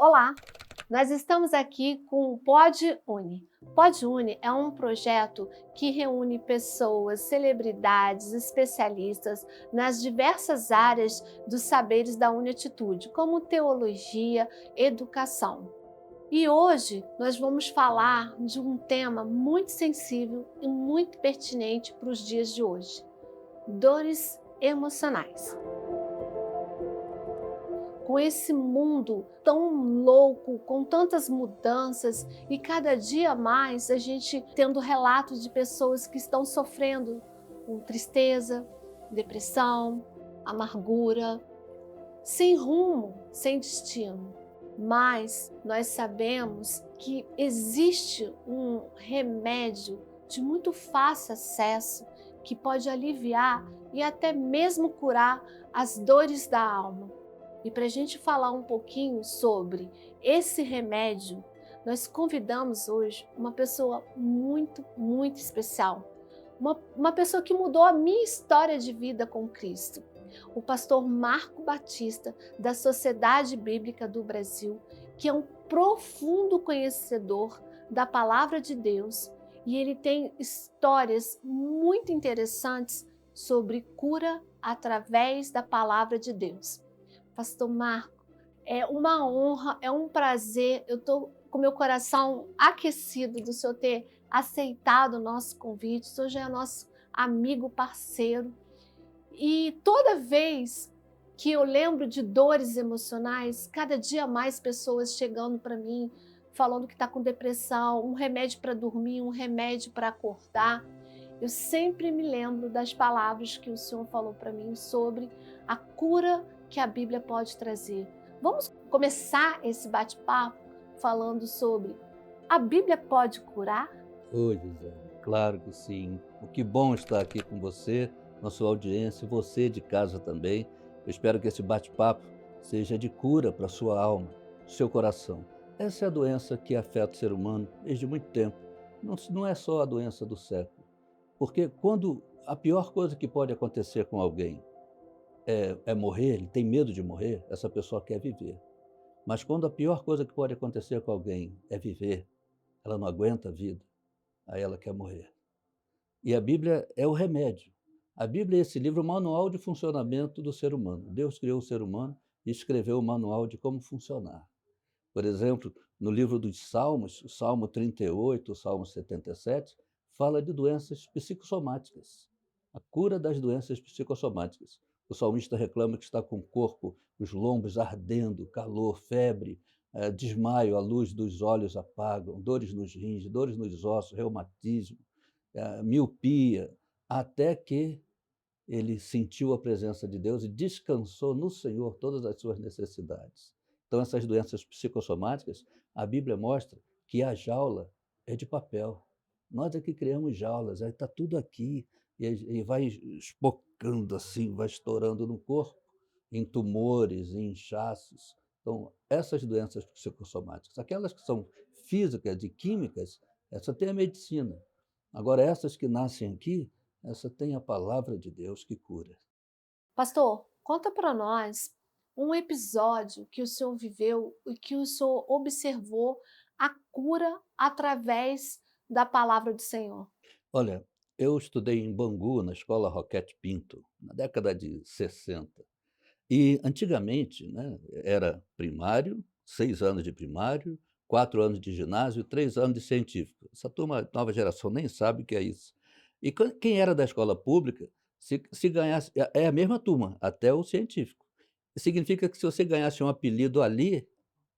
Olá, nós estamos aqui com o PodUni. PodUni é um projeto que reúne pessoas, celebridades, especialistas nas diversas áreas dos saberes da Uniatitude, como teologia, educação. E hoje nós vamos falar de um tema muito sensível e muito pertinente para os dias de hoje: dores emocionais. Com esse mundo tão louco, com tantas mudanças e cada dia mais a gente tendo relatos de pessoas que estão sofrendo com tristeza, depressão, amargura, sem rumo, sem destino. Mas nós sabemos que existe um remédio de muito fácil acesso que pode aliviar e até mesmo curar as dores da alma. E para a gente falar um pouquinho sobre esse remédio, nós convidamos hoje uma pessoa muito especial. Uma pessoa que mudou a minha história de vida com Cristo. O pastor Marco Batista, da Sociedade Bíblica do Brasil, que é um profundo conhecedor da Palavra de Deus, e ele tem histórias muito interessantes sobre cura através da Palavra de Deus. Pastor Marco, é uma honra, é um prazer, eu estou com meu coração aquecido do Senhor ter aceitado o nosso convite. O Senhor já é nosso amigo, parceiro. E toda vez que eu lembro de dores emocionais, cada dia mais pessoas chegando para mim, falando que está com depressão, um remédio para dormir, um remédio para acordar. Eu sempre me lembro das palavras que o Senhor falou para mim sobre a cura que a Bíblia pode trazer. Vamos começar esse bate-papo falando sobre: a Bíblia pode curar? Oi, José. Claro que sim. O que bom estar aqui com você, na sua audiência, e você de casa também. Eu espero que esse bate-papo seja de cura para a sua alma, seu coração. Essa é a doença que afeta o ser humano desde muito tempo. Não é só a doença do século. Porque quando a pior coisa que pode acontecer com alguém é morrer, ele tem medo de morrer, essa pessoa quer viver. Mas quando a pior coisa que pode acontecer com alguém é viver, ela não aguenta a vida, aí ela quer morrer. E a Bíblia é o remédio. A Bíblia é esse livro, o manual de funcionamento do ser humano. Deus criou o ser humano e escreveu o manual de como funcionar. Por exemplo, no livro dos Salmos, o Salmo 38, o Salmo 77, fala de doenças psicossomáticas, a cura das doenças psicossomáticas. O salmista reclama que está com o corpo, os lombos ardendo, calor, febre, desmaio, a luz dos olhos apagam, dores nos rins, dores nos ossos, reumatismo, miopia, até que ele sentiu a presença de Deus e descansou no Senhor todas as suas necessidades. Então, essas doenças psicossomáticas, a Bíblia mostra que a jaula é de papel. Nós é que criamos jaulas, aí está tudo aqui, e vai espocando assim, vai estourando no corpo, em tumores, em inchaços. Então, essas doenças psicossomáticas, aquelas que são físicas e químicas, essa tem a medicina. Agora, essas que nascem aqui, essa tem a palavra de Deus que cura. Pastor, conta para nós um episódio que o senhor viveu e que o senhor observou a cura através da palavra do Senhor. Olha, eu estudei em Bangu, na escola Roquete Pinto, na década de 60. E antigamente, né, era primário, 6 anos de primário, 4 anos de ginásio, 3 anos de científico. Essa turma, nova geração, nem sabe o que é isso. E quem era da escola pública, se ganhasse, é a mesma turma, até o científico. Significa que se você ganhasse um apelido ali,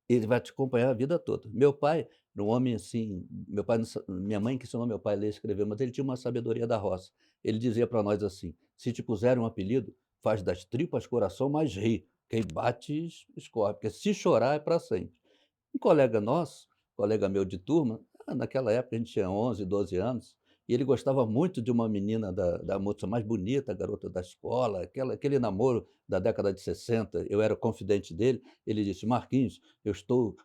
ele vai te acompanhar a vida toda. Meu pai era um homem assim, meu pai minha mãe que ensinou meu pai a ler e escrever, mas ele tinha uma sabedoria da roça. Ele dizia para nós assim: "Se te puserem um apelido, faz das tripas coração, mas ri. Quem bate escorre, porque se chorar é para sempre". Um colega nosso, colega meu de turma, naquela época a gente tinha 11, 12 anos, e ele gostava muito de uma menina da moça mais bonita, a garota da escola, aquele namoro da década de 60, eu era confidente dele, ele disse: "Marquinhos, eu estou,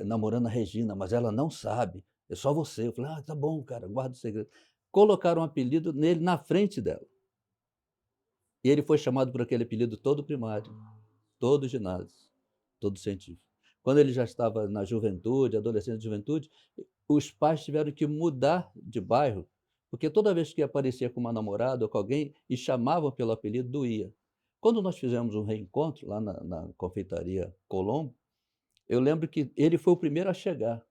namorando a Regina, mas ela não sabe, é só você". Eu falei: "Ah, tá bom, cara, guarda o segredo". Colocaram um apelido nele na frente dela, e ele foi chamado por aquele apelido todo o primário, todo o ginásio, todo o científico. Quando ele já estava na juventude, adolescente, juventude, os pais tiveram que mudar de bairro, porque toda vez que aparecia com uma namorada ou com alguém e chamavam pelo apelido, doía. Quando nós fizemos um reencontro lá na confeitaria Colombo, eu lembro que ele foi o primeiro a chegar.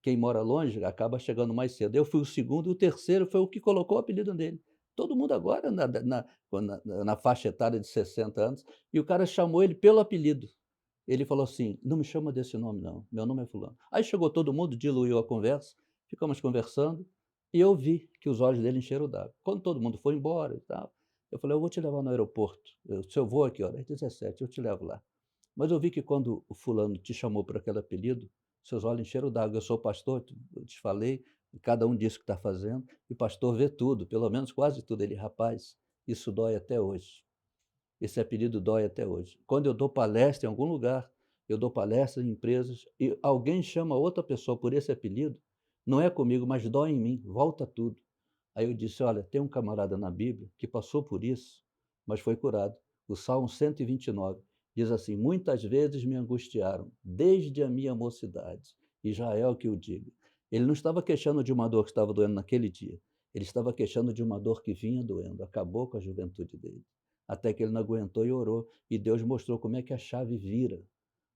Quem mora longe acaba chegando mais cedo. Eu fui o segundo e o terceiro foi o que colocou o apelido nele. Todo mundo agora na faixa etária de 60 anos, e o cara chamou ele pelo apelido. Ele falou assim: "Não me chama desse nome não, meu nome é fulano". Aí chegou todo mundo, diluiu a conversa, ficamos conversando, e eu vi que os olhos dele encheram d'água. Quando todo mundo foi embora e tal, eu falei: "Eu vou te levar no aeroporto, seu voo aqui, ó, às 17, eu te levo lá". Mas eu vi que quando o fulano te chamou por aquele apelido, seus olhos encheram d'água. Eu sou pastor, eu te falei, cada um disse o que está fazendo, e o pastor vê tudo, pelo menos quase tudo. Ele: "Rapaz, isso dói até hoje. Esse apelido dói até hoje". Quando eu dou palestra em algum lugar, eu dou palestra em empresas, e alguém chama outra pessoa por esse apelido, não é comigo, mas dói em mim, volta tudo. Aí eu disse: "Olha, tem um camarada na Bíblia que passou por isso, mas foi curado". O Salmo 129 diz assim: "Muitas vezes me angustiaram, desde a minha mocidade". Israel que o diga. Ele não estava queixando de uma dor que estava doendo naquele dia, ele estava queixando de uma dor que vinha doendo, acabou com a juventude dele. Até que ele não aguentou e orou, e Deus mostrou como é que a chave vira.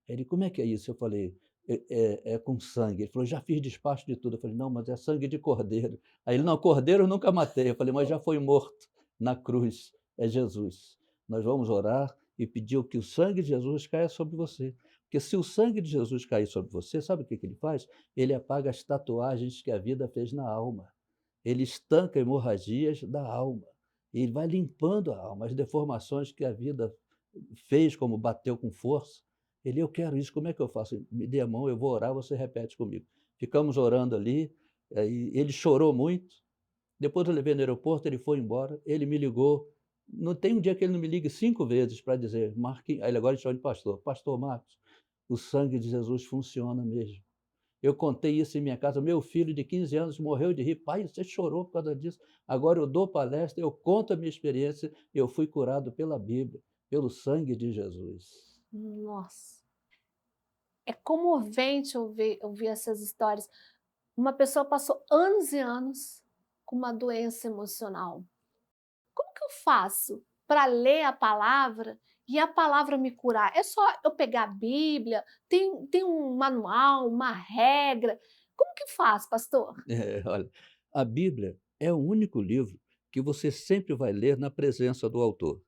Ele: "Como é que é isso?". Eu falei: "É com sangue". Ele falou: "Já fiz despacho de tudo". Eu falei: "Não, mas é sangue de cordeiro". Aí ele: "Não, cordeiro eu nunca matei". Eu falei: "Mas já foi morto na cruz, é Jesus. Nós vamos orar e pedir que o sangue de Jesus caia sobre você, porque se o sangue de Jesus cair sobre você, sabe o que que ele faz? Ele apaga as tatuagens que a vida fez na alma. Ele estanca hemorragias da alma. Ele vai limpando a alma, as deformações que a vida fez, como bateu com força. Ele: "Eu quero isso, como é que eu faço?". "Me dê a mão, eu vou orar, você repete comigo". Ficamos orando ali, aí ele chorou muito. Depois eu levei no aeroporto, ele foi embora, ele me ligou. Não tem um dia que ele não me ligue 5 vezes para dizer: "Marquinhos", aí ele agora chama de pastor: "Pastor Marcos, o sangue de Jesus funciona mesmo. Eu contei isso em minha casa, meu filho de 15 anos morreu de rir. Pai, você chorou por causa disso. Agora eu dou palestra, eu conto a minha experiência, eu fui curado pela Bíblia, pelo sangue de Jesus". Nossa, é comovente ouvir essas histórias. Uma pessoa passou anos e anos com uma doença emocional. Como que eu faço para ler a palavra e a palavra me curar? É só eu pegar a Bíblia? Tem um manual, uma regra? Como que faz, pastor? Olha, a Bíblia é o único livro que você sempre vai ler na presença do autor.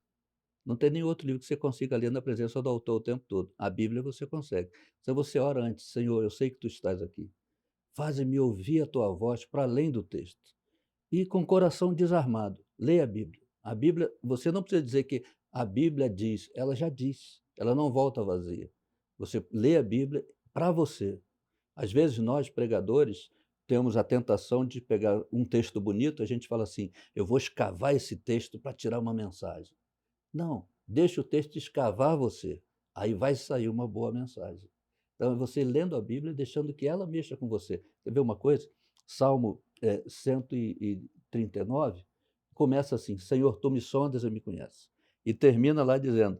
Não tem nenhum outro livro que você consiga ler na presença do autor o tempo todo. A Bíblia você consegue. Então você ora antes: "Senhor, eu sei que tu estás aqui. Faze-me ouvir a tua voz para além do texto". E com o coração desarmado, leia a Bíblia. A Bíblia, você não precisa dizer que a Bíblia diz, ela já diz, ela não volta vazia. Você lê a Bíblia para você. Às vezes nós, pregadores, temos a tentação de pegar um texto bonito, a gente fala assim: "Eu vou escavar esse texto para tirar uma mensagem". Não, deixa o texto escavar você, aí vai sair uma boa mensagem. Então é você lendo a Bíblia e deixando que ela mexa com você. Quer ver uma coisa? Salmo, 139 começa assim: "Senhor, tu me sondas e me conheces". E termina lá dizendo: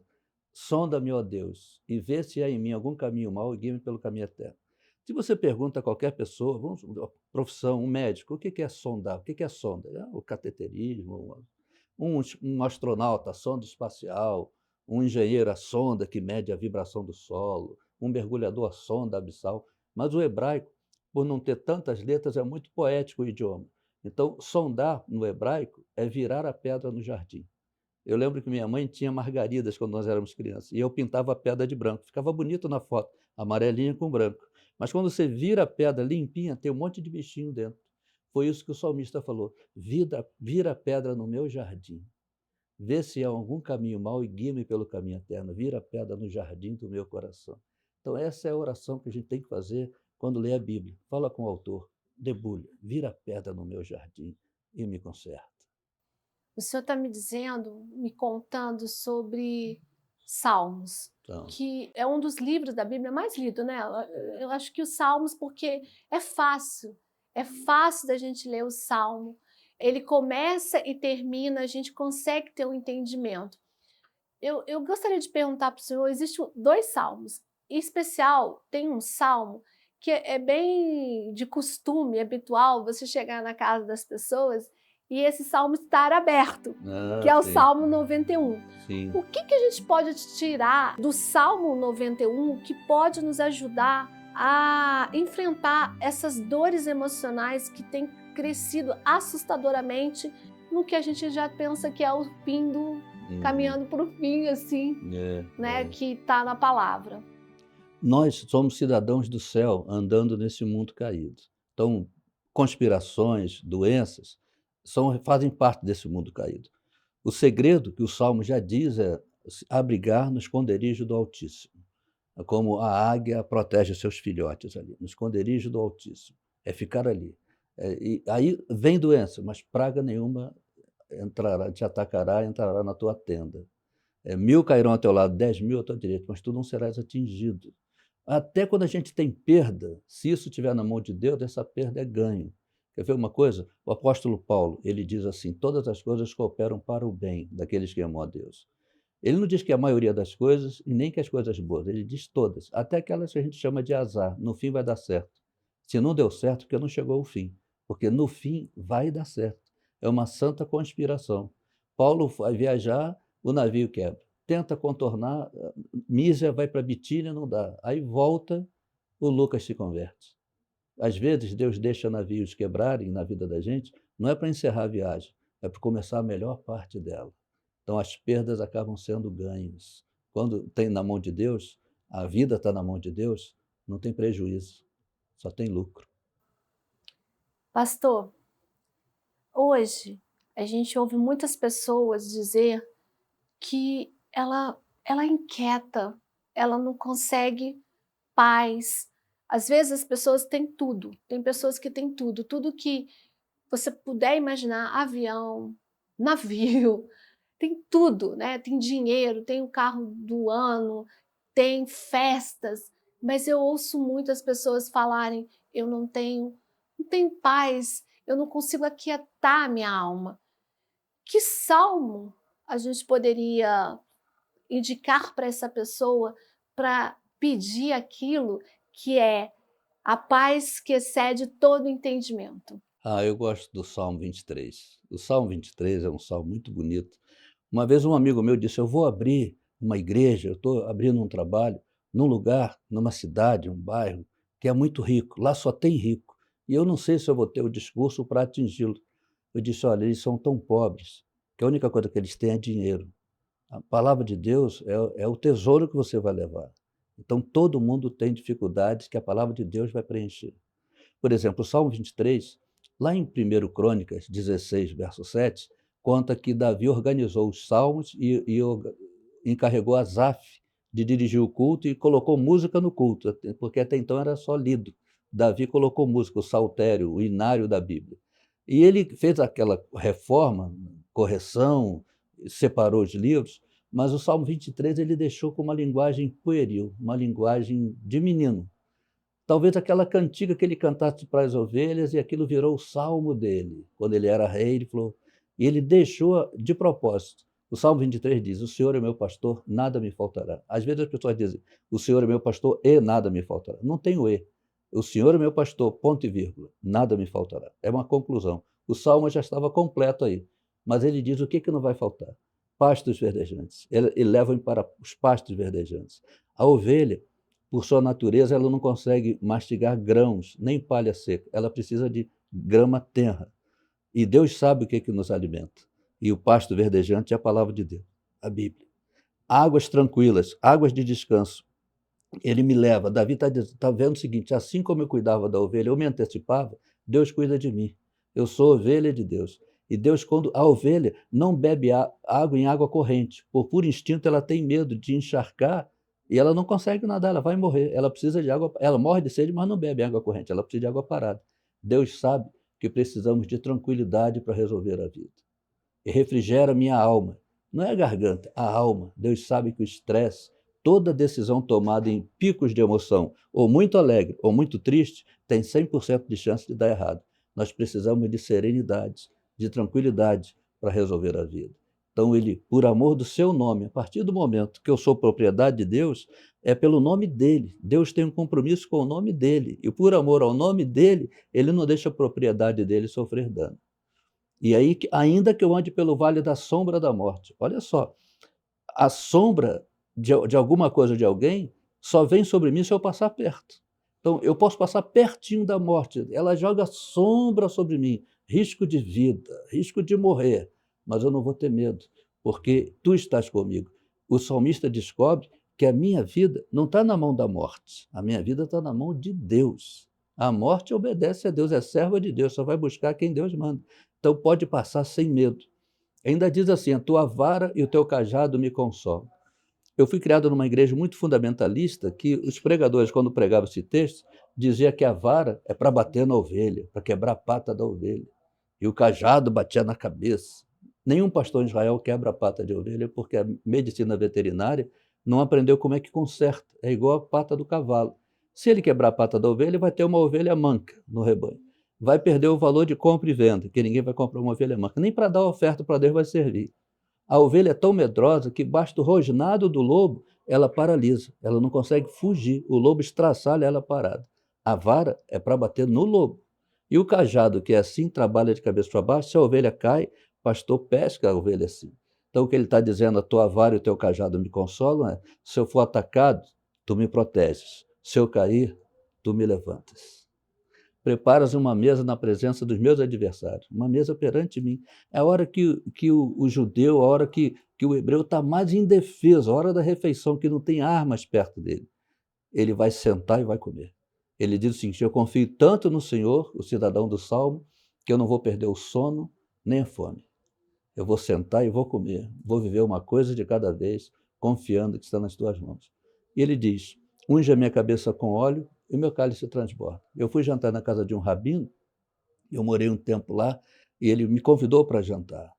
"Sonda-me, ó Deus, e vê se há em mim algum caminho mau e guia-me pelo caminho eterno". Se você pergunta a qualquer pessoa, vamos profissão, um médico: "O que que é sondar? O que que é sonda?". "É o cateterismo". Um astronauta, a sonda espacial; um engenheiro, a sonda que mede a vibração do solo; um mergulhador, a sonda abissal. Mas o hebraico, por não ter tantas letras, é muito poético o idioma. Então, sondar no hebraico é virar a pedra no jardim. Eu lembro que minha mãe tinha margaridas quando nós éramos crianças, e eu pintava a pedra de branco. Ficava bonito na foto, amarelinha com branco. Mas quando você vira a pedra limpinha, tem um monte de bichinho dentro. Foi isso que o salmista falou: Vira a pedra no meu jardim. Vê se há algum caminho mau e guia-me pelo caminho eterno. Vira a pedra no jardim do meu coração". Então essa é a oração que a gente tem que fazer quando lê a Bíblia. Fala com o autor: "Debulha, vira a pedra no meu jardim e me conserta". O senhor está me dizendo, me contando sobre Salmos, Então, que é um dos livros da Bíblia mais lido, né? Eu acho que os Salmos, porque é fácil da gente ler o Salmo. Ele começa e termina, a gente consegue ter um entendimento. Eu gostaria de perguntar para o senhor: existem dois salmos. Em especial, tem um salmo que é bem de costume, habitual, você chegar na casa das pessoas e esse salmo estar aberto, que Ah, é o sim, Salmo 91. sim. O que a gente pode tirar do Salmo 91 que pode nos ajudar a enfrentar essas dores emocionais que têm crescido assustadoramente no que a gente já pensa que é o fim do, Uhum. caminhando para o fim, assim, É, né, é. que está na palavra. Nós somos cidadãos do céu andando nesse mundo caído. Então, conspirações, doenças, fazem parte desse mundo caído. O segredo que o Salmo já diz é abrigar no esconderijo do Altíssimo. É como a águia protege seus filhotes ali, no esconderijo do Altíssimo. É ficar ali. E aí vem doença, mas praga nenhuma entrará, te atacará, entrará na tua tenda. 1000 cairão ao teu lado, 10.000 à tua direita, mas tu não serás atingido. Até quando a gente tem perda, se isso estiver na mão de Deus, essa perda é ganho. Quer ver uma coisa? O apóstolo Paulo, ele diz assim: todas as coisas cooperam para o bem daqueles que amam a Deus. Ele não diz que a maioria das coisas e nem que as coisas boas, ele diz todas, até aquelas que a gente chama de azar, no fim vai dar certo. Se não deu certo, porque não chegou ao fim, porque no fim vai dar certo. É uma santa conspiração. Paulo vai viajar, o navio quebra. Tenta contornar, Mísia vai para Bitínia, não dá. Aí volta, o Lucas se converte. Às vezes, Deus deixa navios quebrarem na vida da gente, não é para encerrar a viagem, é para começar a melhor parte dela. Então, as perdas acabam sendo ganhos. Quando tem na mão de Deus, a vida está na mão de Deus, não tem prejuízo, só tem lucro. Pastor, hoje a gente ouve muitas pessoas dizer que ela inquieta, ela não consegue paz. Às vezes as pessoas têm tudo, tem pessoas que têm tudo, tudo que você puder imaginar, avião, navio, tem tudo, né? Tem dinheiro, tem o carro do ano, tem festas, mas eu ouço muitas pessoas falarem: eu não tenho paz, eu não consigo aquietar a minha alma. Que salmo a gente poderia indicar para essa pessoa para pedir aquilo que é a paz que excede todo entendimento? Eu gosto do Salmo 23. O Salmo 23 é um salmo muito bonito. Uma vez um amigo meu disse: eu vou abrir uma igreja, eu estou abrindo um trabalho num lugar, numa cidade, um bairro, que é muito rico, lá só tem rico, e eu não sei se eu vou ter o discurso para atingi-lo. Eu disse: olha, eles são tão pobres que a única coisa que eles têm é dinheiro. A palavra de Deus é o tesouro que você vai levar. Então todo mundo tem dificuldades que a palavra de Deus vai preencher. Por exemplo, o Salmo 23, lá em 1 Crônicas 16, verso 7, conta que Davi organizou os salmos e encarregou Asaf de dirigir o culto e colocou música no culto, porque até então era só lido. Davi colocou música, o saltério, o inário da Bíblia. E ele fez aquela reforma, correção, separou os livros, mas o Salmo 23 ele deixou com uma linguagem pueril, uma linguagem de menino. Talvez aquela cantiga que ele cantasse para as ovelhas e aquilo virou o salmo dele. Quando ele era rei, ele falou, e ele deixou de propósito. O Salmo 23 diz: o Senhor é meu pastor, nada me faltará. Às vezes as pessoas dizem: o Senhor é meu pastor e nada me faltará. Não tem o e. O Senhor é meu pastor, ponto e vírgula, nada me faltará. É uma conclusão. O salmo já estava completo aí. Mas ele diz o que, que não vai faltar? Pastos verdejantes. Ele leva para os pastos verdejantes. A ovelha, por sua natureza, ela não consegue mastigar grãos, nem palha seca. Ela precisa de grama tenra. E Deus sabe o que, que nos alimenta. E o pasto verdejante é a palavra de Deus, a Bíblia. Águas tranquilas, águas de descanso. Ele me leva. Davi está vendo o seguinte: assim como eu cuidava da ovelha, eu me antecipava, Deus cuida de mim. Eu sou ovelha de Deus. E Deus, quando a ovelha não bebe água em água corrente, por instinto ela tem medo de encharcar e ela não consegue nadar, ela vai morrer. Ela precisa de água, ela morre de sede, mas não bebe água corrente, ela precisa de água parada. Deus sabe que precisamos de tranquilidade para resolver a vida. E refrigera minha alma. Não é a garganta, a alma. Deus sabe que o estresse, toda decisão tomada em picos de emoção, ou muito alegre ou muito triste, tem 100% de chance de dar errado. Nós precisamos de serenidade, de tranquilidade para resolver a vida. Então ele, por amor do seu nome, a partir do momento que eu sou propriedade de Deus, é pelo nome dele. Deus tem um compromisso com o nome dele. E por amor ao nome dele, ele não deixa a propriedade dele sofrer dano. E aí, ainda que eu ande pelo vale da sombra da morte, olha só, a sombra de alguma coisa de alguém só vem sobre mim se eu passar perto. Então, eu posso passar pertinho da morte, ela joga sombra sobre mim, risco de vida, risco de morrer, mas eu não vou ter medo, porque tu estás comigo. O salmista descobre que a minha vida não está na mão da morte, a minha vida está na mão de Deus. A morte obedece a Deus, é serva de Deus, só vai buscar quem Deus manda. Então pode passar sem medo. Ainda diz assim, a tua vara e o teu cajado me consolam. Eu fui criado numa igreja muito fundamentalista que os pregadores, quando pregavam esse texto, diziam que a vara é para bater na ovelha, para quebrar a pata da ovelha. E o cajado batia na cabeça. Nenhum pastor em Israel quebra a pata de ovelha porque a medicina veterinária não aprendeu como é que conserta. É igual a pata do cavalo. Se ele quebrar a pata da ovelha, vai ter uma ovelha manca no rebanho. Vai perder o valor de compra e venda, que ninguém vai comprar uma ovelha manca. Nem para dar oferta para Deus vai servir. A ovelha é tão medrosa que basta o rosnado do lobo, ela paralisa. Ela não consegue fugir. O lobo estraçalha ela parada. A vara é para bater no lobo. E o cajado, que é assim, trabalha de cabeça para baixo. Se a ovelha cai, o pastor pesca a ovelha assim. Então o que ele está dizendo, a tua vara e o teu cajado me consolam, é: se eu for atacado, tu me proteges. Se eu cair, tu me levantas. Preparas uma mesa na presença dos meus adversários, uma mesa perante mim. É a hora que o judeu, a hora que o hebreu está mais indefeso, a hora da refeição, que não tem armas perto dele. Ele vai sentar e vai comer. Ele diz o seguinte: eu confio tanto no Senhor, o cidadão do Salmo, que eu não vou perder o sono nem a fome. Eu vou sentar e vou comer, vou viver uma coisa de cada vez, confiando que está nas tuas mãos. E ele diz: unge a minha cabeça com óleo e o meu cálice transborda. Eu fui jantar na casa de um rabino, eu morei um tempo lá, e ele me convidou para jantar.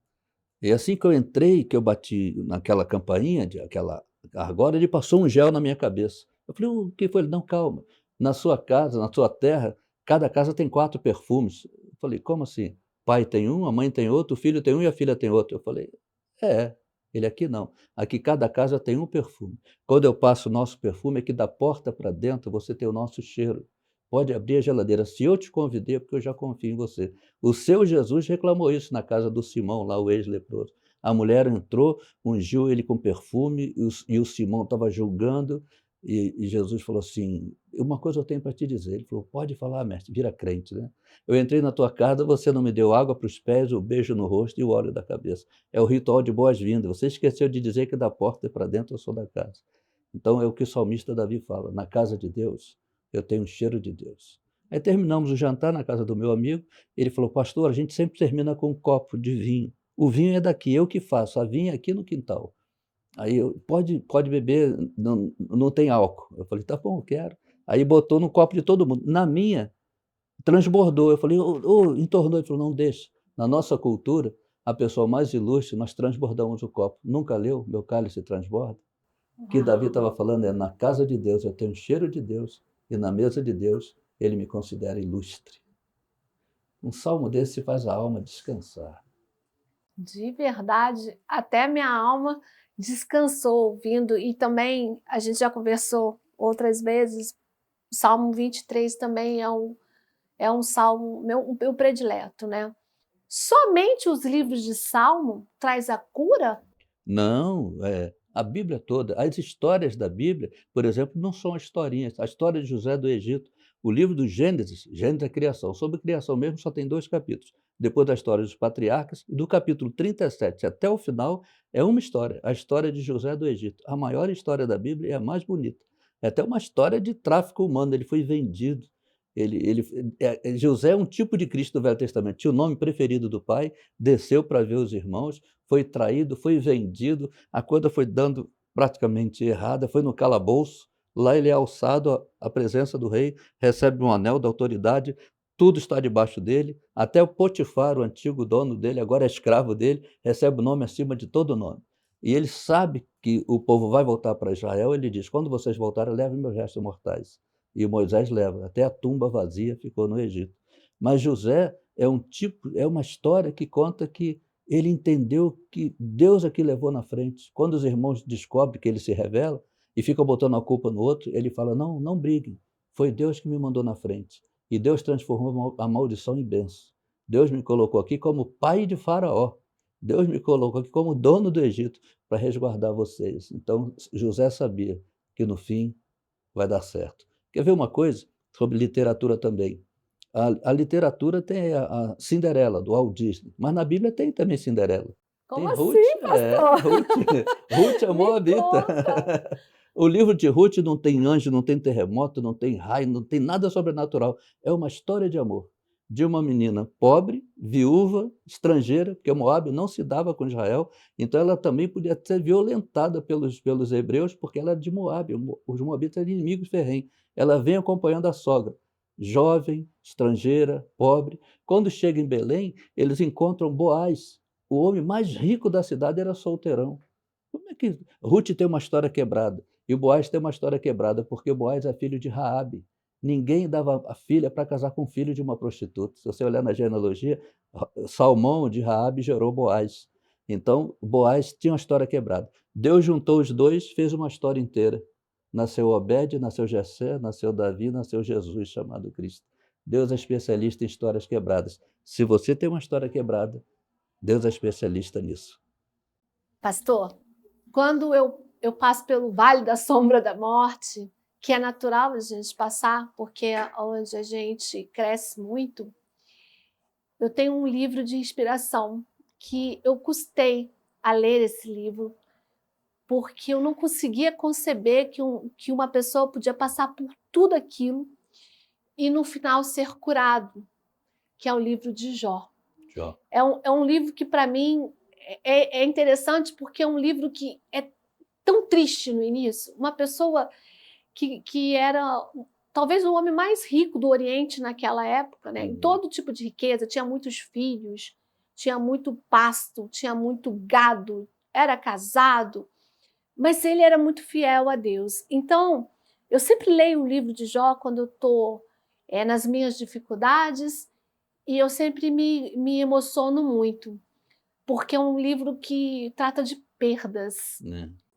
E assim que eu entrei, que eu bati naquela campainha, aquela argola, ele passou um gel na minha cabeça. Eu falei: o que foi? Ele: não, calma, na sua casa, na sua terra, cada casa tem 4 perfumes. Eu falei: como assim? Pai tem um, a mãe tem outro, o filho tem um e a filha tem outro. Eu falei: é. Ele: aqui não. Aqui cada casa tem um perfume. Quando eu passo o nosso perfume, é que da porta para dentro você tem o nosso cheiro. Pode abrir a geladeira. Se eu te convidei, é porque eu já confio em você. O seu Jesus reclamou isso na casa do Simão, lá o ex-leproso. A mulher entrou, ungiu ele com perfume, e o Simão estava julgando, e Jesus falou assim: uma coisa eu tenho para te dizer. Ele falou: pode falar, mestre, vira crente, né? Eu entrei na tua casa, você não me deu água para os pés, o beijo no rosto e o óleo da cabeça. É o ritual de boas-vindas. Você esqueceu de dizer que da porta para dentro eu sou da casa. Então é o que o salmista Davi fala: na casa de Deus, eu tenho o cheiro de Deus. Aí terminamos o jantar na casa do meu amigo. Ele falou: pastor, a gente sempre termina com um copo de vinho. O vinho é daqui, eu que faço, a vinha é aqui no quintal. Aí pode beber, não tem álcool. Eu falei: tá bom, eu quero. Aí botou no copo de todo mundo. Na minha, transbordou. Eu falei: entornou. Ele falou: não, deixa. Na nossa cultura, a pessoa mais ilustre, nós transbordamos o copo. Nunca leu Meu Cálice Transborda? O que Davi estava falando é: na casa de Deus eu tenho o cheiro de Deus, e na mesa de Deus ele me considera ilustre. Um salmo desse faz a alma descansar. De verdade, até minha alma descansou ouvindo. E também a gente já conversou outras vezes, o Salmo 23 também é um salmo meu predileto, né? Somente os livros de Salmo traz a cura? Não, a Bíblia toda, as histórias da Bíblia, por exemplo, não são historinhas. A história de José do Egito, o livro do Gênesis, Gênesis é criação. Sobre criação mesmo só tem 2 capítulos. Depois da história dos patriarcas, e do capítulo 37 até o final, é uma história, a história de José do Egito. A maior história da Bíblia é a mais bonita. É até uma história de tráfico humano, ele foi vendido. José é um tipo de Cristo do Velho Testamento. Tinha o nome preferido do pai, desceu para ver os irmãos, foi traído, foi vendido, a coisa foi dando praticamente errada, foi no calabouço. Lá ele é alçado à presença do rei, recebe um anel da autoridade, tudo está debaixo dele, até o Potifar, o antigo dono dele, agora é escravo dele, recebe o nome acima de todo nome. E ele sabe que o povo vai voltar para Israel. Ele diz: quando vocês voltarem, levem meus restos mortais. E Moisés leva, até a tumba vazia ficou no Egito. Mas José é uma história que conta que ele entendeu que Deus é que levou na frente. Quando os irmãos descobrem que ele se revela, e ficam botando a culpa no outro, ele fala: não, não briguem, foi Deus que me mandou na frente. E Deus transformou a maldição em bênção. Deus me colocou aqui como pai de Faraó. Deus me colocou aqui como dono do Egito para resguardar vocês. Então, José sabia que no fim vai dar certo. Quer ver uma coisa sobre literatura também? A literatura tem a Cinderela, do Walt Disney, mas na Bíblia tem também Cinderela. Tem Como Ruth, assim, pastor? Ruth, Ruth a Me Moabita. conta. O livro de Ruth não tem anjo, não tem terremoto, não tem raio, não tem nada sobrenatural. É uma história de amor de uma menina pobre, viúva, estrangeira, porque Moabe não se dava com Israel, então ela também podia ser violentada pelos hebreus, porque ela era de Moabe, os moabitas eram inimigos ferrenhos. Ela vem acompanhando a sogra, jovem, estrangeira, pobre. Quando chega em Belém, eles encontram Boaz, o homem mais rico da cidade era solteirão. Como é que Ruth tem uma história quebrada e o Boaz tem uma história quebrada? Porque o Boaz é filho de Raabe. Ninguém dava a filha para casar com o filho de uma prostituta. Se você olhar na genealogia, Salmão de Raabe gerou Boaz. Então, Boaz tinha uma história quebrada. Deus juntou os dois, fez uma história inteira. Nasceu Obed, nasceu Jessé, nasceu Davi, nasceu Jesus, chamado Cristo. Deus é especialista em histórias quebradas. Se você tem uma história quebrada, Deus é especialista nisso. Pastor, quando eu passo pelo vale da sombra da morte, que é natural a gente passar, porque é onde a gente cresce muito, eu tenho um livro de inspiração que eu custei a ler esse livro, porque eu não conseguia conceber que uma pessoa podia passar por tudo aquilo e no final ser curado, que é o livro de Jó. Jó. É um livro que, para mim, é interessante porque é um livro que é tão triste no início. Uma pessoa que era talvez o homem mais rico do Oriente naquela época, né? Em todo tipo de riqueza, tinha muitos filhos, tinha muito pasto, tinha muito gado, era casado, mas ele era muito fiel a Deus. Então, eu sempre leio o livro de Jó quando eu estou nas minhas dificuldades e eu sempre me emociono muito, porque é um livro que trata de perdas.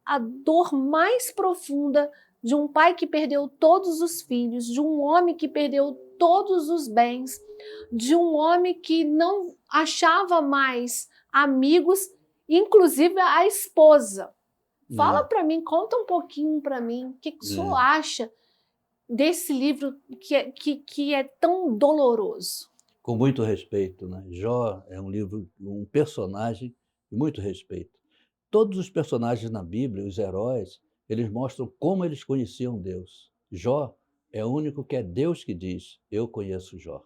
A dor mais profunda de um pai que perdeu todos os filhos, de um homem que perdeu todos os bens, de um homem que não achava mais amigos, inclusive a esposa. Fala para mim, conta um pouquinho para mim, o que o senhor acha desse livro que é tão doloroso? Com muito respeito, né? Jó é um livro, um personagem de muito respeito. Todos os personagens na Bíblia, os heróis, eles mostram como eles conheciam Deus. Jó é o único que é Deus que diz: eu conheço Jó.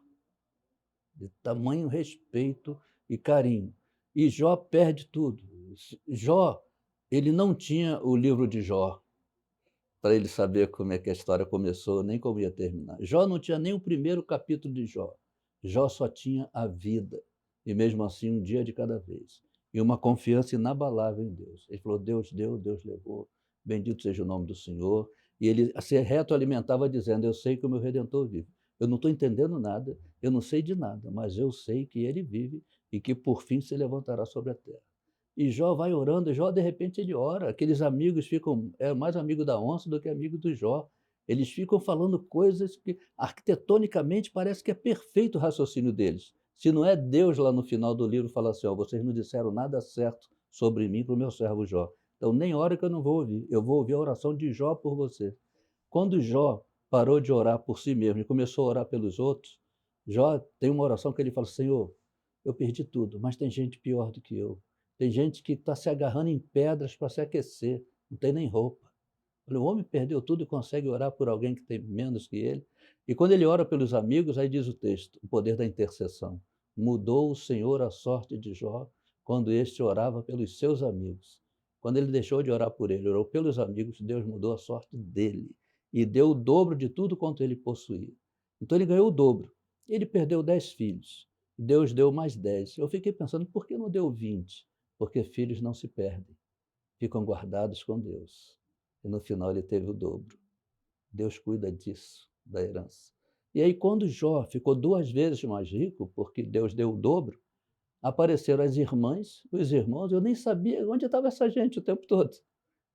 De tamanho respeito e carinho. E Jó perde tudo. Jó, ele não tinha o livro de Jó para ele saber como é que a história começou, nem como ia terminar. Jó não tinha nem o primeiro capítulo de Jó. Jó só tinha a vida, e mesmo assim um dia de cada vez. E uma confiança inabalável em Deus. Ele falou: Deus deu, Deus levou, bendito seja o nome do Senhor. E ele se retroalimentava dizendo: eu sei que o meu Redentor vive. Eu não estou entendendo nada, eu não sei de nada, mas eu sei que ele vive e que por fim se levantará sobre a terra. E Jó vai orando, Jó de repente ele ora, aqueles amigos ficam, é mais amigo da onça do que amigo do Jó. Eles ficam falando coisas que arquitetonicamente parece que é perfeito o raciocínio deles. Se não é Deus lá no final do livro fala assim: ó, vocês não disseram nada certo sobre mim para o meu servo Jó. Então nem hora que eu não vou ouvir, eu vou ouvir a oração de Jó por você. Quando Jó parou de orar por si mesmo e começou a orar pelos outros, Jó tem uma oração que ele fala: Senhor, eu perdi tudo, mas tem gente pior do que eu. Tem gente que está se agarrando em pedras para se aquecer, não tem nem roupa. O homem perdeu tudo e consegue orar por alguém que tem menos que ele. E quando ele ora pelos amigos, aí diz o texto, o poder da intercessão. Mudou o Senhor a sorte de Jó quando este orava pelos seus amigos. Quando ele deixou de orar por ele, orou pelos amigos, Deus mudou a sorte dele e deu o dobro de tudo quanto ele possuía. Então ele ganhou o dobro. Ele perdeu 10 filhos. Deus deu mais 10. Eu fiquei pensando, por que não deu 20? Porque filhos não se perdem, ficam guardados com Deus. E no final ele teve o dobro. Deus cuida disso, da herança. E aí quando Jó ficou 2 vezes mais rico, porque Deus deu o dobro, apareceram as irmãs, os irmãos, eu nem sabia onde estava essa gente o tempo todo.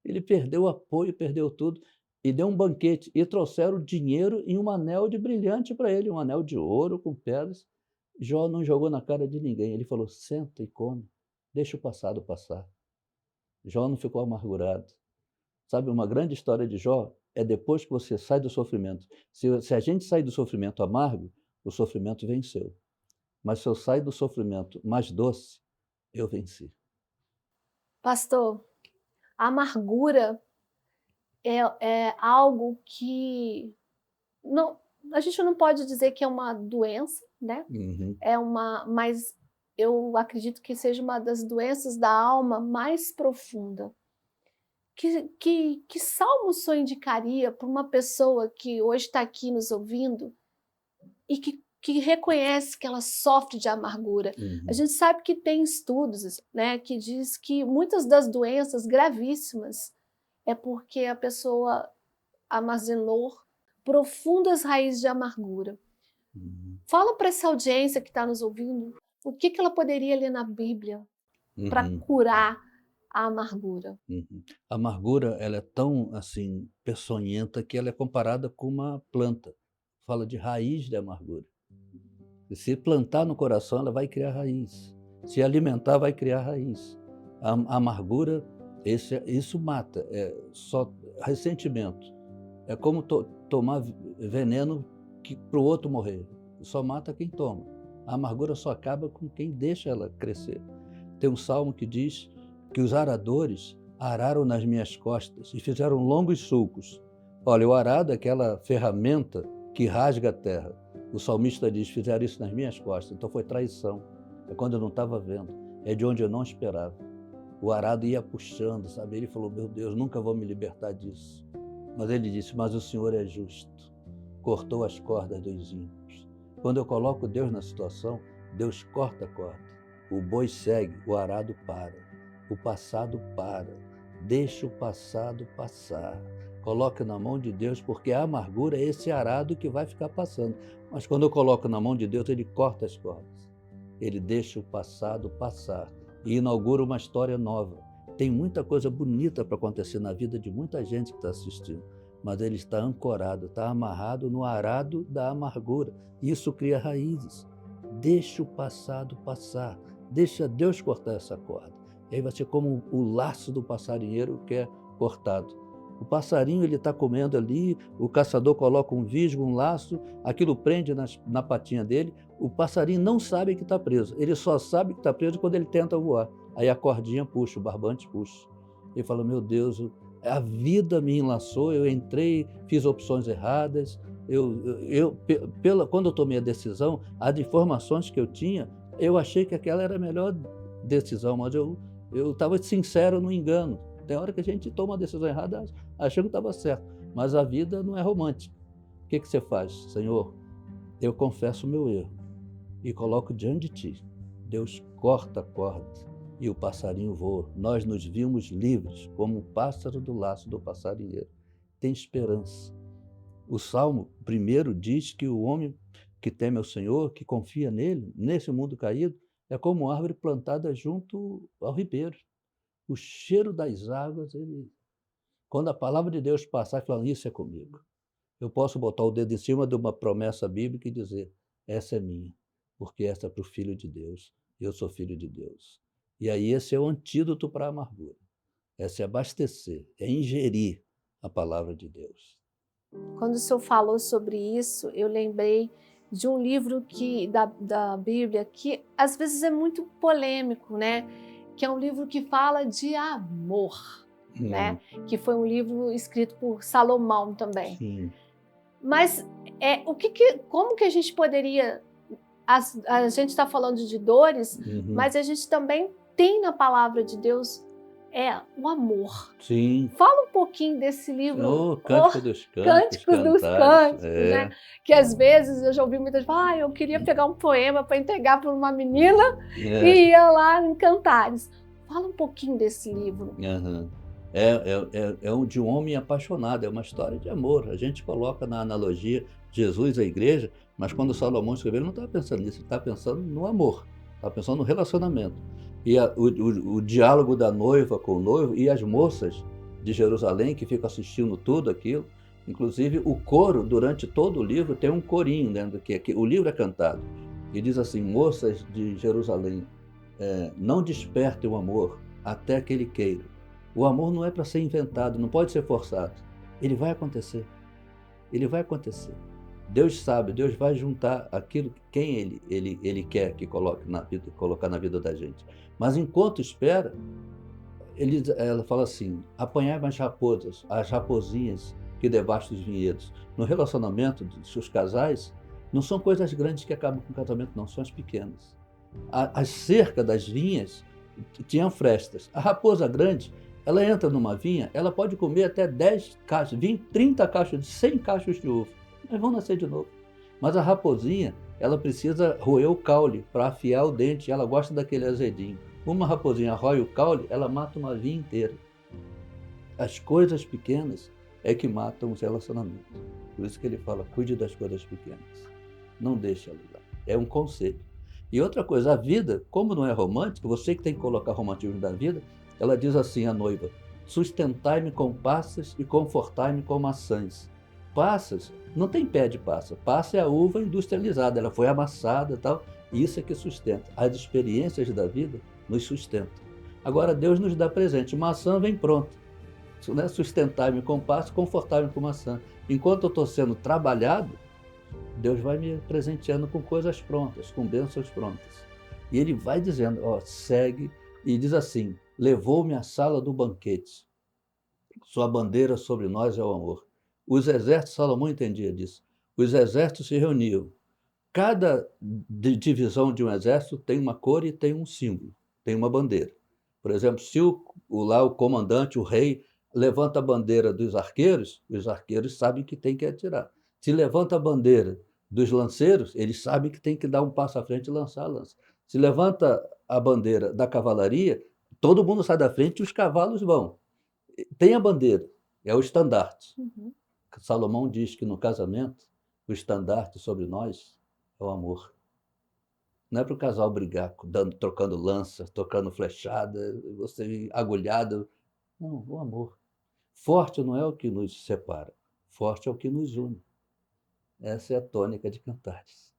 Ele perdeu o apoio, perdeu tudo, e deu um banquete, e trouxeram dinheiro e um anel de brilhante para ele, um anel de ouro com pedras. Jó não jogou na cara de ninguém, ele falou: "Senta e come, deixa o passado passar". Jó não ficou amargurado. Sabe, uma grande história de Jó é depois que você sai do sofrimento. Se a gente sai do sofrimento amargo, o sofrimento venceu. Mas se eu saio do sofrimento mais doce, eu venci. Pastor, a amargura é algo que não, a gente não pode dizer que é uma doença, né? Uhum, Mas eu acredito que seja uma das doenças da alma mais profunda. Que salmo o senhor indicaria para uma pessoa que hoje está aqui nos ouvindo e que reconhece que ela sofre de amargura? A uhum, gente sabe que tem estudos, né, que diz que muitas das doenças gravíssimas é porque a pessoa armazenou profundas raízes de amargura. uhum, Fala para essa audiência que está nos ouvindo o que ela poderia ler na Bíblia para uhum, curar a amargura. uhum. A amargura, ela é tão, assim, peçonhenta que ela é comparada com uma planta. Fala de raiz de amargura. E se plantar no coração, ela vai criar raiz. Se alimentar, vai criar raiz. A amargura, isso mata. É só ressentimento. É como tomar veneno para o outro morrer. Só mata quem toma. A amargura só acaba com quem deixa ela crescer. Tem um salmo que diz que os aradores araram nas minhas costas e fizeram longos sulcos. Olha, o arado é aquela ferramenta que rasga a terra. O salmista diz: fizeram isso nas minhas costas. Então foi traição. É quando eu não estava vendo. É de onde eu não esperava. O arado ia puxando, sabe? Ele falou: meu Deus, nunca vou me libertar disso. Mas ele disse: mas o Senhor é justo. Cortou as cordas dos ímpios. Quando eu coloco Deus na situação, Deus corta a corda. O boi segue, o arado para. O passado para. Deixa o passado passar. Coloque na mão de Deus, porque a amargura é esse arado que vai ficar passando. Mas quando eu coloco na mão de Deus, ele corta as cordas. Ele deixa o passado passar e inaugura uma história nova. Tem muita coisa bonita para acontecer na vida de muita gente que está assistindo, mas ele está ancorado, está amarrado no arado da amargura. Isso cria raízes. Deixa o passado passar. Deixa Deus cortar essa corda. E aí vai ser como o laço do passarinheiro que é cortado. O passarinho ele está comendo ali, o caçador coloca um visgo, um laço, aquilo prende na patinha dele, o passarinho não sabe que está preso, ele só sabe que está preso quando ele tenta voar. Aí a cordinha puxa, o barbante puxa. Ele fala: meu Deus, a vida me enlaçou, eu entrei, fiz opções erradas, quando eu tomei a decisão, as informações que eu tinha, eu achei que aquela era a melhor decisão, mas eu estava sincero no engano. Tem hora que a gente toma uma decisão errada achando que estava certo, mas a vida não é romântica. O que você faz? Senhor, eu confesso o meu erro e coloco diante de ti. Deus corta a corda e o passarinho voa. Nós nos vimos livres, como o pássaro do laço do passarinheiro. Tem esperança. O Salmo 1 diz que o homem que teme ao Senhor, que confia nele, nesse mundo caído, é como uma árvore plantada junto ao ribeiro. O cheiro das águas, quando a palavra de Deus passar, falando: isso é comigo. Eu posso botar o dedo em cima de uma promessa bíblica e dizer: essa é minha, porque essa é para o Filho de Deus. Eu sou filho de Deus. E aí esse é o antídoto para a amargura. É se abastecer, é ingerir a palavra de Deus. Quando o senhor falou sobre isso, eu lembrei de um livro da Bíblia que às vezes é muito polêmico, né? Que é um livro que fala de amor, né? Que foi um livro escrito por Salomão também. Sim. Mas como que a gente poderia... A gente está falando de dores, mas a gente também tem na palavra de Deus o amor. Sim. Fala um pouquinho desse livro. Cântico dos Cânticos dos Cânticos, né? Que às vezes eu já ouvi muitas vezes: eu queria pegar um poema para entregar para uma menina e ia lá em Cantares. Fala um pouquinho desse livro. É de um homem apaixonado, é uma história de amor. A gente coloca na analogia Jesus à igreja, mas quando Salomão escreveu, ele não estava pensando nisso, ele estava pensando no amor, estava pensando no relacionamento. E o diálogo da noiva com o noivo e as moças de Jerusalém que ficam assistindo tudo aquilo. Inclusive, o coro, durante todo o livro, tem um corinho dentro que o livro é cantado. E diz assim: moças de Jerusalém, não despertem o amor até que ele queira. O amor não é para ser inventado, não pode ser forçado. Ele vai acontecer. Ele vai acontecer. Deus sabe, Deus vai juntar aquilo que quem ele quer que colocar na vida da gente. Mas enquanto espera, ela fala assim: apanhai mais raposas, as raposinhas que debaixo dos vinhedos. No relacionamento dos seus casais, não são coisas grandes que acabam com o casamento, não, são as pequenas. As cercas das vinhas tinham frestas. A raposa grande, ela entra numa vinha, ela pode comer até 10 cachos, 20, 30 cachos, 100 cachos de uva. Mas vão nascer de novo. Mas a raposinha, ela precisa roer o caule para afiar o dente, ela gosta daquele azedinho. Uma raposinha rói o caule, ela mata uma vinha inteira. As coisas pequenas é que matam os relacionamentos. Por isso que ele fala: cuide das coisas pequenas. Não deixe ela lá. É um conselho. E outra coisa, a vida, como não é romântica, você que tem que colocar romantismo na vida, ela diz assim à noiva: sustentai-me com passas e confortai-me com maçãs. Passas, não tem pé de passa. Passa é a uva industrializada, ela foi amassada e tal. E isso é que sustenta. As experiências da vida nos sustentam. Agora Deus nos dá presente. Maçã vem pronta. Sustentar-me com passo, confortar-me com maçã. Enquanto eu estou sendo trabalhado, Deus vai me presenteando com coisas prontas, com bênçãos prontas. E Ele vai dizendo: segue, e diz assim: levou-me à sala do banquete. Sua bandeira sobre nós é o amor. Os exércitos, Salomão entendia disso. Os exércitos se reuniam. Cada divisão de um exército tem uma cor e tem um símbolo, tem uma bandeira. Por exemplo, se o comandante, o rei, levanta a bandeira dos arqueiros, os arqueiros sabem que tem que atirar. Se levanta a bandeira dos lanceiros, eles sabem que tem que dar um passo à frente e lançar a lança. Se levanta a bandeira da cavalaria, todo mundo sai da frente e os cavalos vão. Tem a bandeira, é o estandarte. Uhum. Salomão diz que no casamento, o estandarte sobre nós é o amor. Não é para o casal brigar, trocando lança, trocando flechada, você agulhada. Não, o amor. Forte não é o que nos separa, forte é o que nos une. Essa é a tônica de Cantares.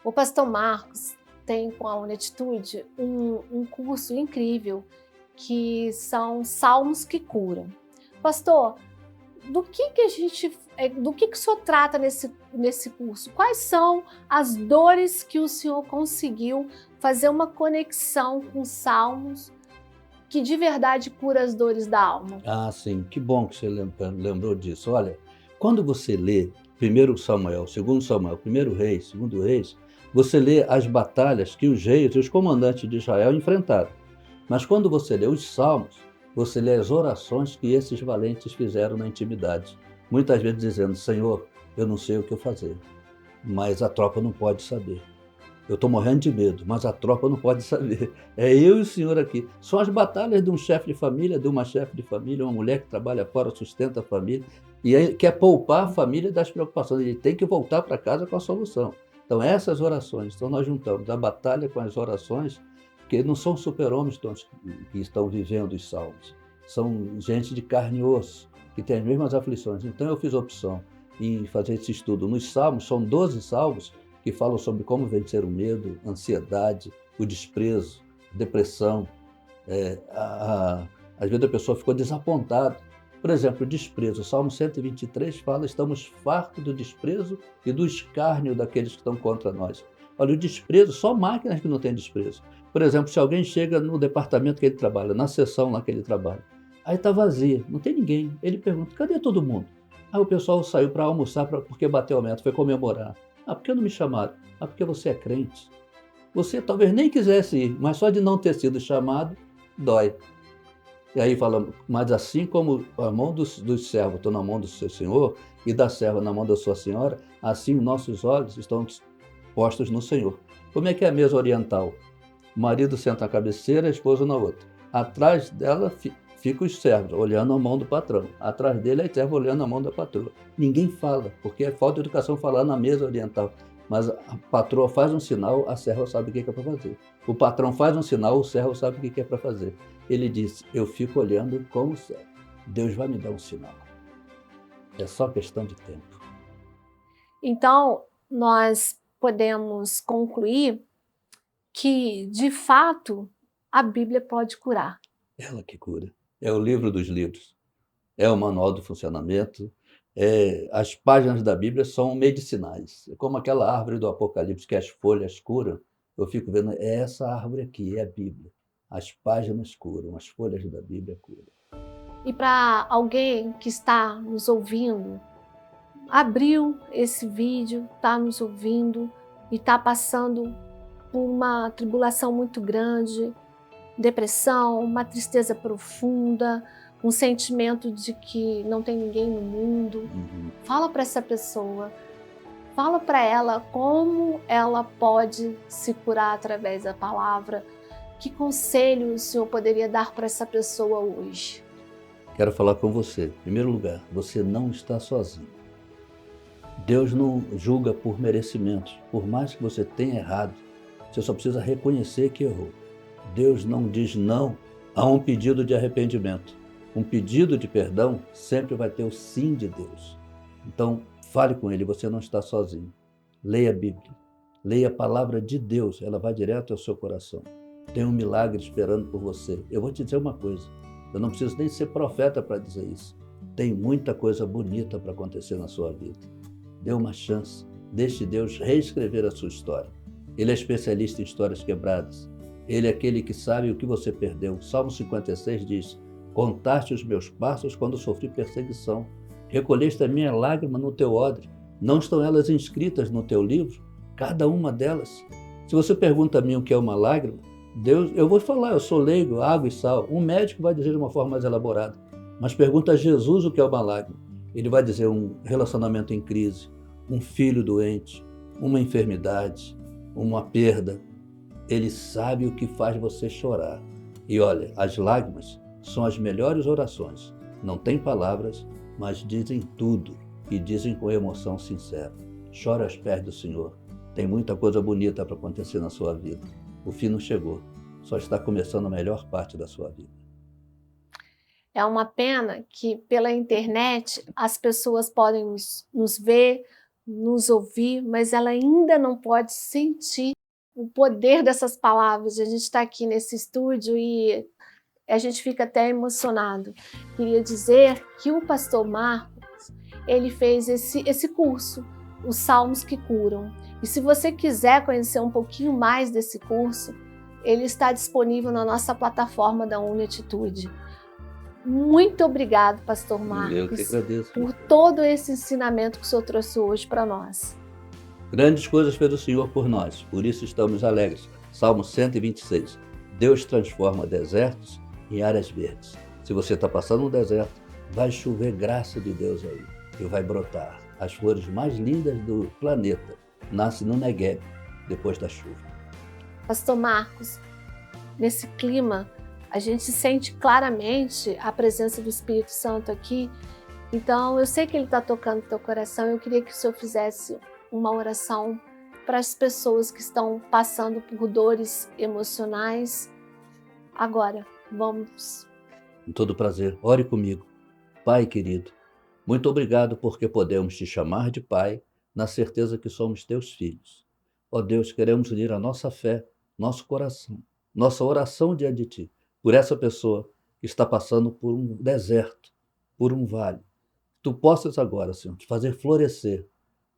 O pastor Marcos tem com a Unetitude um curso incrível que são Salmos que Curam. Pastor, do que o senhor trata nesse curso? Quais são as dores que o senhor conseguiu fazer uma conexão com Salmos que de verdade cura as dores da alma? Ah, sim, que bom que você lembrou disso. Olha, quando você lê 1 Samuel, 2 Samuel, 1 Reis, 2 Reis, você lê as batalhas que os reis e os comandantes de Israel enfrentaram. Mas quando você lê os Salmos, você lê as orações que esses valentes fizeram na intimidade. Muitas vezes dizendo: Senhor, eu não sei o que eu fazer, mas a tropa não pode saber. Eu estou morrendo de medo, mas a tropa não pode saber. É eu e o Senhor aqui. São as batalhas de um chefe de família, de uma chefe de família, uma mulher que trabalha fora, sustenta a família, e quer poupar a família das preocupações. Ele tem que voltar para casa com a solução. Então, essas orações, então nós juntamos a batalha com as orações, que não são super-homens que estão vivendo os salmos. São gente de carne e osso, que tem as mesmas aflições. Então, eu fiz a opção em fazer esse estudo. Nos salmos, são 12 salmos, que falam sobre como vencer o medo, a ansiedade, o desprezo, a depressão. Às vezes a pessoa ficou desapontada. Por exemplo, o desprezo. O Salmo 123 fala: estamos fartos do desprezo e do escárnio daqueles que estão contra nós. Olha, o desprezo, só máquinas que não têm desprezo. Por exemplo, se alguém chega no departamento que ele trabalha, na seção lá que ele trabalha, aí está vazia, não tem ninguém. Ele pergunta: cadê todo mundo? Aí o pessoal saiu para almoçar porque bateu a meta, foi comemorar. Ah, por que não me chamaram? Ah, porque você é crente. Você talvez nem quisesse ir, mas só de não ter sido chamado, dói. E aí fala: mas assim como a mão dos servos está na mão do seu senhor e da serva na mão da sua senhora, assim nossos olhos estão postos no Senhor. Como é que é a mesa oriental? O marido senta na cabeceira, a esposa na outra. Atrás dela ficam os servos, olhando a mão do patrão. Atrás dele, a serva olhando a mão da patroa. Ninguém fala, porque é falta de educação falar na mesa oriental. Mas a patroa faz um sinal, a serva sabe o que é para fazer. O patrão faz um sinal, o servo sabe o que é para fazer. Ele disse: eu fico olhando como servo. Deus vai me dar um sinal. É só questão de tempo. Então, nós podemos concluir que, de fato, a Bíblia pode curar. Ela que cura. É o livro dos livros. É o manual do funcionamento. As páginas da Bíblia são medicinais. É como aquela árvore do Apocalipse que as folhas curam. Eu fico vendo, é essa árvore aqui, é a Bíblia. As páginas curam, as folhas da Bíblia curam. E para alguém que está nos ouvindo, abriu esse vídeo, está nos ouvindo e está passando por uma tribulação muito grande, depressão, uma tristeza profunda, um sentimento de que não tem ninguém no mundo. Fala para essa pessoa, fala para ela como ela pode se curar através da palavra. Que conselho o Senhor poderia dar para essa pessoa hoje? Quero falar com você. Em primeiro lugar, você não está sozinho. Deus não julga por merecimentos. Por mais que você tenha errado, você só precisa reconhecer que errou. Deus não diz não a um pedido de arrependimento. Um pedido de perdão sempre vai ter o sim de Deus. Então, fale com Ele, você não está sozinho. Leia a Bíblia. Leia a palavra de Deus, ela vai direto ao seu coração. Tem um milagre esperando por você. Eu vou te dizer uma coisa. Eu não preciso nem ser profeta para dizer isso. Tem muita coisa bonita para acontecer na sua vida. Dê uma chance. Deixe Deus reescrever a sua história. Ele é especialista em histórias quebradas. Ele é aquele que sabe o que você perdeu. Salmo 56 diz: contaste os meus passos quando sofri perseguição. Recolheste a minha lágrima no teu odre. Não estão elas inscritas no teu livro? Cada uma delas. Se você pergunta a mim o que é uma lágrima, Deus, eu vou falar, eu sou leigo, água e sal. Um médico vai dizer de uma forma mais elaborada. Mas pergunta a Jesus o que é uma lágrima. Ele vai dizer um relacionamento em crise, um filho doente, uma enfermidade, uma perda. Ele sabe o que faz você chorar. E olha, as lágrimas são as melhores orações. Não tem palavras, mas dizem tudo e dizem com emoção sincera. Chora aos pés do Senhor. Tem muita coisa bonita para acontecer na sua vida. O fim não chegou, só está começando a melhor parte da sua vida. É uma pena que pela internet as pessoas podem nos ver, nos ouvir, mas ela ainda não pode sentir o poder dessas palavras. A gente está aqui nesse estúdio e a gente fica até emocionado. Queria dizer que o pastor Marcos, ele fez esse curso, os Salmos que Curam. E se você quiser conhecer um pouquinho mais desse curso, ele está disponível na nossa plataforma da Unitude. Muito obrigado, pastor Marcos, Eu que agradeço, por todo esse ensinamento que o senhor trouxe hoje para nós. Grandes coisas fez o Senhor por nós, por isso estamos alegres. Salmo 126. Deus transforma desertos em áreas verdes. Se você está passando um deserto, vai chover graça de Deus aí e vai brotar. As flores mais lindas do planeta nascem no Negueb, depois da chuva. Pastor Marcos, nesse clima, a gente sente claramente a presença do Espírito Santo aqui. Então, eu sei que Ele está tocando o teu coração. Eu queria que o Senhor fizesse uma oração para as pessoas que estão passando por dores emocionais. Agora, vamos. Com todo prazer, ore comigo. Pai querido, muito obrigado porque podemos te chamar de Pai, na certeza que somos teus filhos. Ó Deus, queremos unir a nossa fé, nosso coração, nossa oração diante de ti, por essa pessoa que está passando por um deserto, por um vale. Tu possas agora, Senhor, te fazer florescer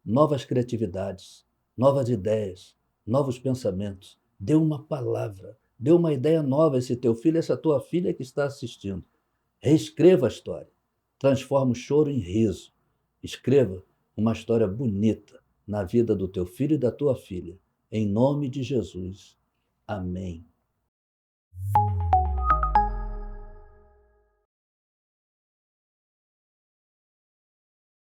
novas criatividades, novas ideias, novos pensamentos. Dê uma palavra, dê uma ideia nova a esse teu filho, essa tua filha que está assistindo. Reescreva a história, transforma o choro em riso. Escreva uma história bonita na vida do teu filho e da tua filha. Em nome de Jesus. Amém.